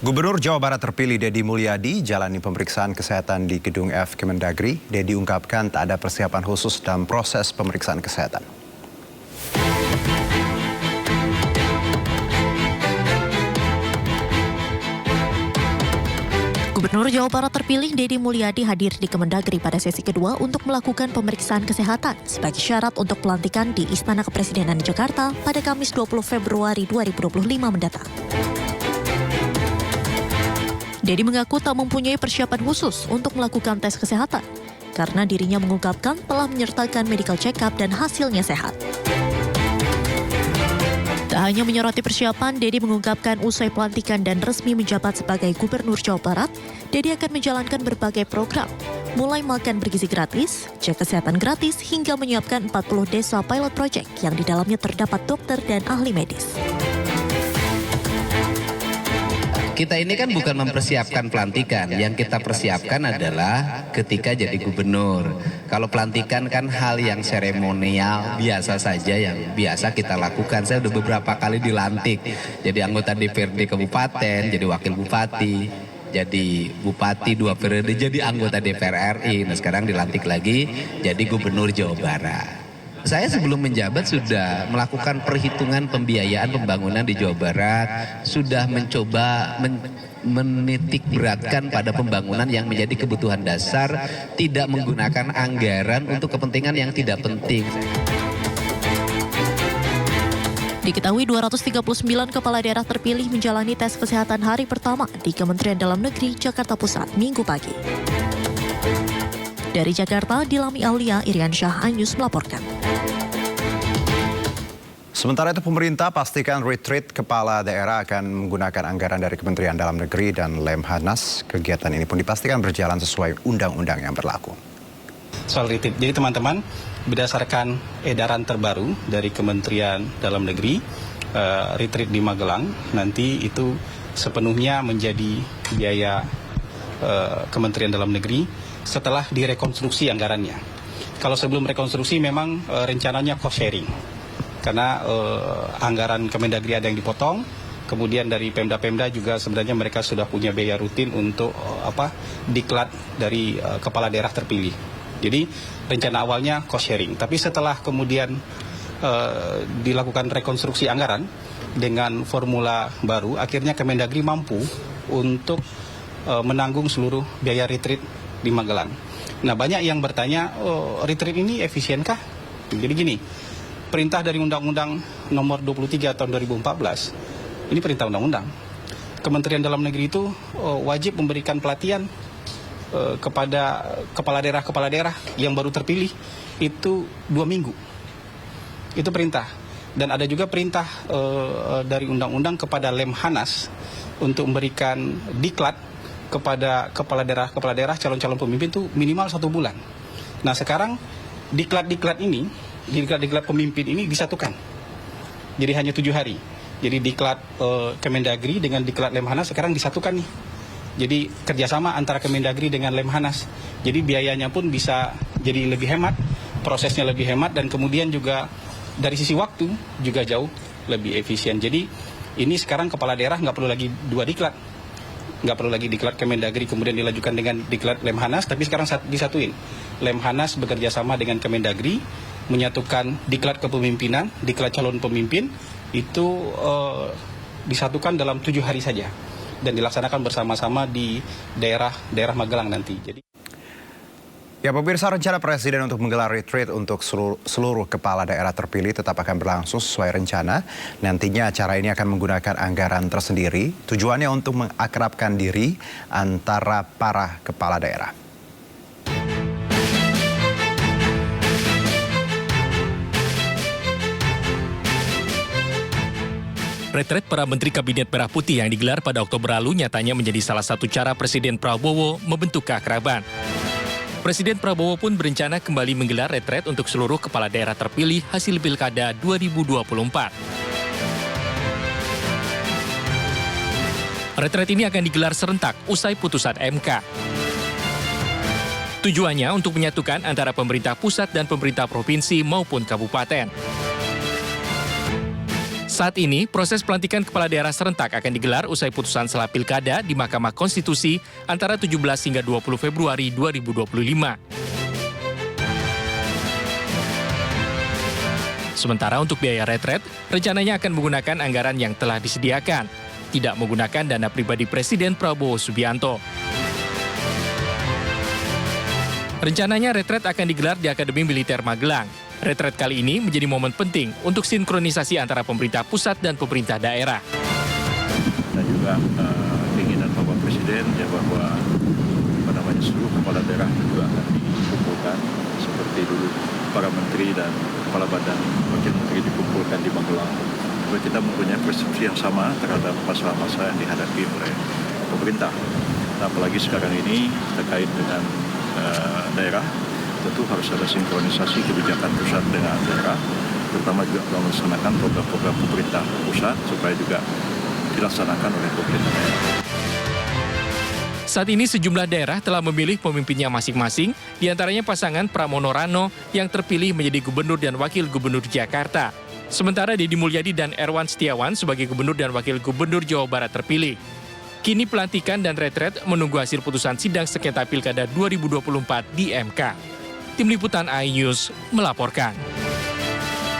Gubernur Jawa Barat terpilih Deddy Mulyadi jalani pemeriksaan kesehatan di Gedung F Kemendagri. Deddy ungkapkan tak ada persiapan khusus dalam proses pemeriksaan kesehatan. Gubernur Jawa Barat terpilih Deddy Mulyadi hadir di Kemendagri pada sesi kedua untuk melakukan pemeriksaan kesehatan sebagai syarat untuk pelantikan di Istana Kepresidenan Jakarta pada Kamis 20 Februari 2025 mendatang. Deddy mengaku tak mempunyai persiapan khusus untuk melakukan tes kesehatan karena dirinya mengungkapkan telah menyertakan medical check-up dan hasilnya sehat. Tak hanya menyoroti persiapan, Deddy mengungkapkan usai pelantikan dan resmi menjabat sebagai Gubernur Jawa Barat, Deddy akan menjalankan berbagai program, mulai makan bergizi gratis, cek kesehatan gratis, hingga menyiapkan 40 desa pilot project yang di dalamnya terdapat dokter dan ahli medis. Kita ini kan bukan mempersiapkan pelantikan, yang kita persiapkan adalah ketika jadi gubernur. Kalau pelantikan kan hal yang seremonial, biasa saja yang biasa kita lakukan. Saya udah beberapa kali dilantik, jadi anggota DPRD kabupaten, jadi wakil bupati, jadi bupati 2 periode, jadi anggota DPR RI. Nah sekarang dilantik lagi jadi gubernur Jawa Barat. Saya sebelum menjabat sudah melakukan perhitungan pembiayaan pembangunan di Jawa Barat, sudah mencoba menitik beratkan pada pembangunan yang menjadi kebutuhan dasar, tidak menggunakan anggaran untuk kepentingan yang tidak penting. Diketahui 239 kepala daerah terpilih menjalani tes kesehatan hari pertama di Kementerian Dalam Negeri Jakarta Pusat Minggu pagi. Dari Jakarta, Dilami Aulia, Irian Syah Anyus melaporkan. Sementara itu pemerintah pastikan retreat kepala daerah akan menggunakan anggaran dari Kementerian Dalam Negeri dan Lemhanas. Kegiatan ini pun dipastikan berjalan sesuai undang-undang yang berlaku. Soal retreat, jadi teman-teman berdasarkan edaran terbaru dari Kementerian Dalam Negeri, retreat di Magelang nanti itu sepenuhnya menjadi biaya Kementerian Dalam Negeri setelah direkonstruksi anggarannya. Kalau sebelum rekonstruksi memang rencananya cost sharing. Karena anggaran Kemendagri ada yang dipotong, kemudian dari Pemda-Pemda juga sebenarnya mereka sudah punya biaya rutin untuk diklat dari kepala daerah terpilih. Jadi rencana awalnya cost sharing, tapi setelah kemudian dilakukan rekonstruksi anggaran dengan formula baru, akhirnya Kemendagri mampu untuk menanggung seluruh biaya retreat di Magelang. Nah banyak yang bertanya, retreat ini efisienkah? Jadi gini, perintah dari Undang-Undang Nomor 23 tahun 2014, ini perintah undang-undang. Kementerian Dalam Negeri itu wajib memberikan pelatihan kepada kepala daerah yang baru terpilih itu 2 minggu. Itu perintah. Dan ada juga perintah dari undang-undang kepada Lemhanas untuk memberikan diklat kepada kepala daerah calon-calon pemimpin itu minimal 1 bulan. Nah sekarang diklat ini, diklat pemimpin ini disatukan. Jadi hanya 7 hari. Jadi diklat Kemendagri dengan diklat Lemhanas sekarang disatukan nih. Jadi kerjasama antara Kemendagri dengan Lemhanas. Jadi biayanya pun bisa jadi lebih hemat, prosesnya lebih hemat, dan kemudian juga dari sisi waktu juga jauh lebih efisien. Jadi ini sekarang kepala daerah nggak perlu lagi 2 diklat. Nggak perlu lagi diklat Kemendagri kemudian dilanjutkan dengan diklat Lemhanas, tapi sekarang disatuin. Lemhanas bekerja sama dengan Kemendagri, menyatukan diklat kepemimpinan, diklat calon pemimpin, itu disatukan dalam 7 hari saja. Dan dilaksanakan bersama-sama di daerah Magelang nanti. Jadi Ya pemirsa, rencana Presiden untuk menggelar retreat untuk seluruh kepala daerah terpilih tetap akan berlangsung sesuai rencana. Nantinya acara ini akan menggunakan anggaran tersendiri. Tujuannya untuk mengakrabkan diri antara para kepala daerah. Retret para Menteri Kabinet Merah Putih yang digelar pada Oktober lalu nyatanya menjadi salah satu cara Presiden Prabowo membentuk keakraban. Presiden Prabowo pun berencana kembali menggelar retret untuk seluruh kepala daerah terpilih hasil Pilkada 2024. Retret ini akan digelar serentak usai putusan MK. Tujuannya untuk menyatukan antara pemerintah pusat dan pemerintah provinsi maupun kabupaten. Saat ini, proses pelantikan kepala daerah serentak akan digelar usai putusan sela pilkada di Mahkamah Konstitusi antara 17 hingga 20 Februari 2025. Sementara untuk biaya retret, rencananya akan menggunakan anggaran yang telah disediakan, tidak menggunakan dana pribadi Presiden Prabowo Subianto. Rencananya retret akan digelar di Akademi Militer Magelang. Retret kali ini menjadi momen penting untuk sinkronisasi antara pemerintah pusat dan pemerintah daerah. Dan juga keinginan Bapak Presiden ya bahwa seluruh kepala daerah juga akan dikumpulkan seperti dulu para menteri dan kepala badan wakil menteri dikumpulkan di Magelang. Jadi kita mempunyai persepsi yang sama terhadap masalah-masalah yang dihadapi oleh pemerintah. Nah, apalagi sekarang ini terkait dengan daerah, tentu harus ada sinkronisasi kebijakan pusat dengan daerah, terutama juga melaksanakan program-program pemerintah pusat supaya juga dilaksanakan oleh pemerintah daerah. Saat ini sejumlah daerah telah memilih pemimpinnya masing-masing, diantaranya pasangan Pramono Rano yang terpilih menjadi gubernur dan wakil gubernur Jakarta. Sementara Deddy Mulyadi dan Erwan Setiawan sebagai gubernur dan wakil gubernur Jawa Barat terpilih. Kini pelantikan dan retret menunggu hasil putusan sidang sengketa Pilkada 2024 di MK. Tim Liputan iNews melaporkan.